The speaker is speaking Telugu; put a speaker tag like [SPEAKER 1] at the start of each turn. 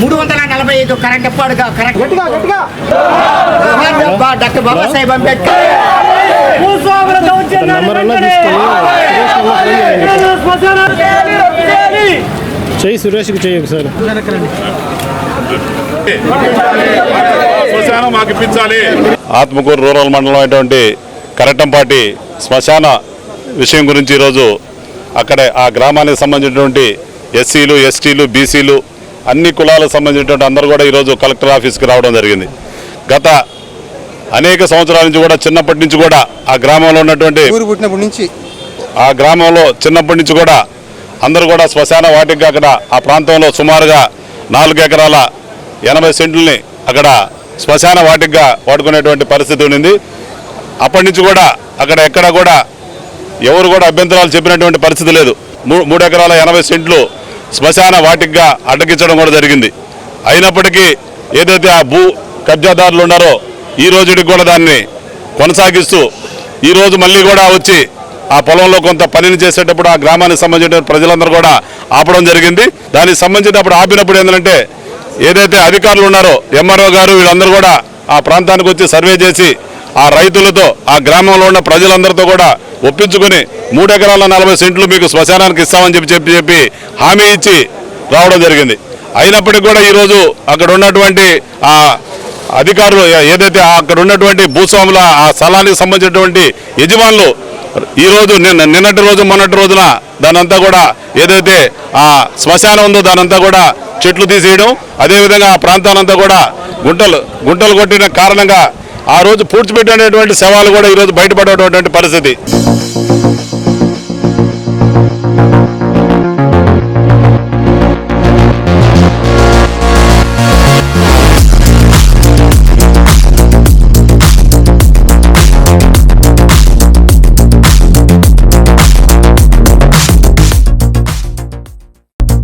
[SPEAKER 1] 345 కరెంట్ ఎప్పుడు కరెక్ట్ డాక్టర్ బాబాసాహెబ్ అంబేద్కర్
[SPEAKER 2] చెయ్యి సురేష్కి చెయ్యి ఒకసారి.
[SPEAKER 3] ఆత్మకూరు రూరల్ మండలం అయినటువంటి కరటంపాటి శ్మశాన విషయం గురించి ఈరోజు అక్కడే ఆ గ్రామానికి సంబంధించినటువంటి ఎస్సీలు, ఎస్టీలు, బీసీలు అన్ని కులాలకు సంబంధించినటువంటి అందరూ కూడా ఈరోజు కలెక్టర్ ఆఫీస్కి రావడం జరిగింది. గత అనేక సంవత్సరాల నుంచి కూడా చిన్నప్పటి నుంచి కూడా ఆ గ్రామంలో ఉన్నటువంటి ఆ గ్రామంలో చిన్నప్పటి నుంచి కూడా అందరూ కూడా శ్మశాన వాటికి అక్కడ ఆ ప్రాంతంలో సుమారుగా 4 ఎకరాల 80 సెంట్లని అక్కడ శ్మశాన వాటిగా వాడుకునేటువంటి పరిస్థితి ఉంది. అప్పటి నుంచి కూడా అక్కడ ఎక్కడ కూడా ఎవరు కూడా అభ్యంతరాలు చెప్పినటువంటి పరిస్థితి లేదు. 3 ఎకరాల 80 సెంట్లు శ్మశాన వాటిగా అడ్డగించడం కూడా జరిగింది. అయినప్పటికీ ఏదైతే ఆ భూ కబ్జాదారులు ఉన్నారో ఈ రోజుకి కూడా దాన్ని కొనసాగిస్తూ ఈరోజు మళ్ళీ కూడా వచ్చి ఆ పొలంలో కొంత పనిని చేసేటప్పుడు ఆ గ్రామానికి సంబంధించిన ప్రజలందరూ కూడా ఆపడం జరిగింది. దానికి సంబంధించి అప్పుడు ఆపినప్పుడు ఏంటంటే ఏదైతే అధికారులు ఉన్నారో ఎంఆర్ఓ గారు వీళ్ళందరూ కూడా ఆ ప్రాంతానికి వచ్చి సర్వే చేసి ఆ రైతులతో ఆ గ్రామంలో ఉన్న ప్రజలందరితో కూడా ఒప్పించుకొని 3 ఎకరాల 40 సెంట్లు మీకు శ్మశానానికి ఇస్తామని చెప్పి హామీ ఇచ్చి రావడం జరిగింది. అయినప్పటికీ కూడా ఈరోజు అక్కడ ఉన్నటువంటి ఆ అధికారులు ఏదైతే అక్కడ ఉన్నటువంటి భూస్వాముల ఆ స్థలానికి సంబంధించినటువంటి యజమానులు ఈరోజు నిన్నటి రోజు మొన్నటి రోజున దానంతా కూడా ఏదైతే ఆ శ్మశానం ఉందో దానంతా కూడా చెట్లు తీసేయడం, అదేవిధంగా ఆ ప్రాంతాలంతా కూడా గుంటలు కొట్టిన కారణంగా ఆ రోజు పూడ్చిపెట్టినటువంటి శవాలు కూడా ఈరోజు బయటపడేటువంటి పరిస్థితి.